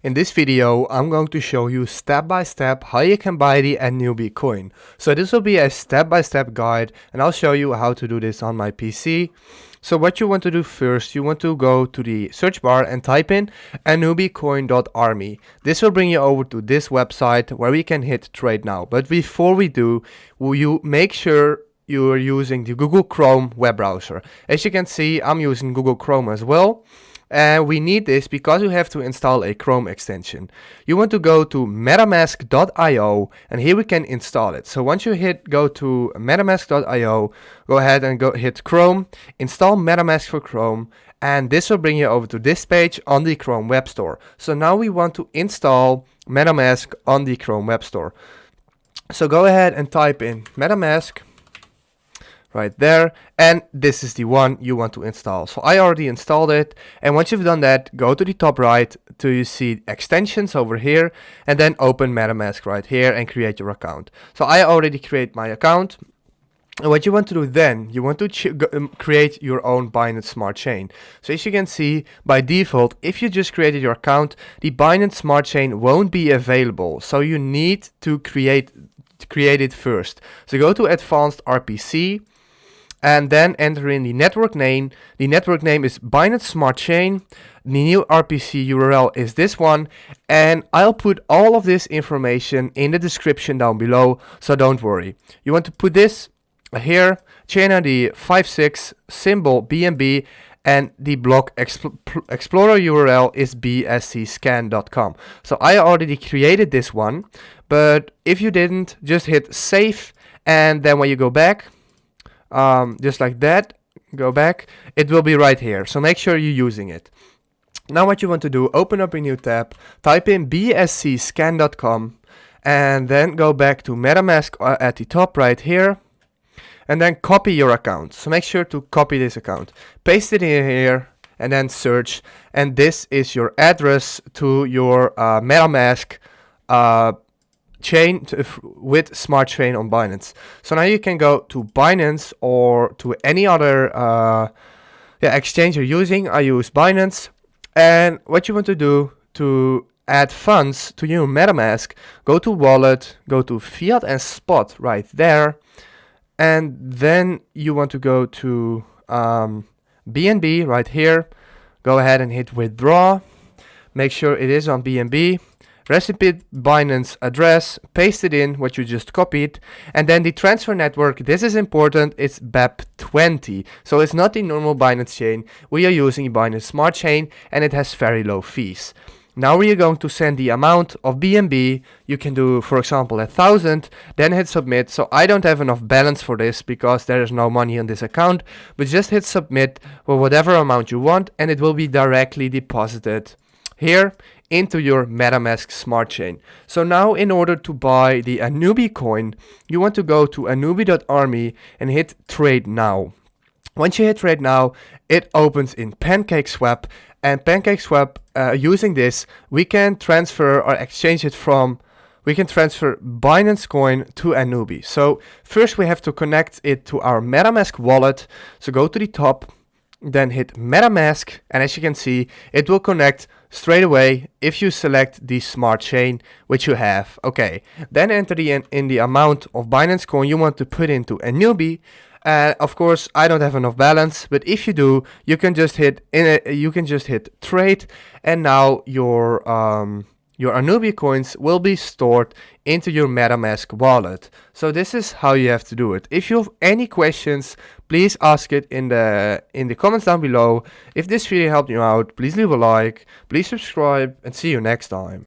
In this video, I'm going to show you step by step how you can buy the Anubi coin. So this will be a step-by-step guide, and I'll show you how to do this on my PC. So what you want to do first, you want to go to the search bar and type in anubicoin.army. This will bring you over to this website where we can hit trade now. But before we do, will you make sure you are using the Google Chrome web browser. As you can see, I'm using Google Chrome as well. And we need this because you have to install a Chrome extension. You want to go to metamask.io, and here we can install it. So once you go to metamask.io, go ahead and hit Chrome, install MetaMask for Chrome, and this will bring you over to this page on the Chrome Web Store. So now we want to install MetaMask on the Chrome Web Store. So go ahead and type in MetaMask right there, and this is the one you want to install. So I already installed it, and once you've done that, go to the top right till you see extensions over here, and then open MetaMask right here and create your account. So I already create my account, and what you want to do then, you want to create your own Binance Smart Chain. So as you can see, by default, if you just created your account, the Binance Smart Chain won't be available. So you need to create it first. So go to Advanced RPC, and then enter in the network name. The network name is Binance Smart Chain. The new RPC URL is this one, and I'll put all of this information in the description down below, so don't worry. You want to put this here, chain ID 56, symbol BNB, and the block explorer URL is bscscan.com. So I already created this one, but if you didn't, just hit save, and then when you go back, just like that, go back, it will be right here. So make sure you're using it. Now what you want to do, open up a new tab, type in bscscan.com, and then go back to MetaMask at the top right here, and then copy your account. So make sure to copy this account, paste it in here, and then search, and this is your address to your MetaMask chain with Smart Chain on Binance. So now you can go to Binance or to any other exchange you're using. I use Binance, and what you want to do to add funds to your MetaMask, go to Wallet, go to Fiat and Spot right there, and then you want to go to BNB right here. Go ahead and hit withdraw. Make sure it is on BNB. Repeat Binance address, paste it in what you just copied, and then the transfer network, this is important, it's BEP20. So it's not the normal Binance chain. We are using Binance Smart Chain, and it has very low fees. Now we are going to send the amount of BNB. You can do, for example, 1,000, then hit submit. So I don't have enough balance for this because there is no money on this account, but just hit submit for whatever amount you want, and it will be directly deposited here into your MetaMask Smart Chain. So now in order to buy the Anubi coin, you want to go to anubi.army and hit trade now. Once you hit trade now, it opens in PancakeSwap, and PancakeSwap, using this, we can transfer or exchange it from, we can transfer Binance coin to Anubi. So first we have to connect it to our MetaMask wallet. So go to the top, then hit MetaMask, and as you can see, it will connect straight away if you select the Smart Chain, which you have. Okay, then enter in the amount of Binance coin you want to put into Anubi. Of course, I don't have enough balance, but if you do, you can just hit trade, and now your Anubi coins will be stored into your MetaMask wallet. So this is how you have to do it. If you have any questions, please ask it in the comments down below. If this video helped you out, please leave a like, please subscribe, and see you next time.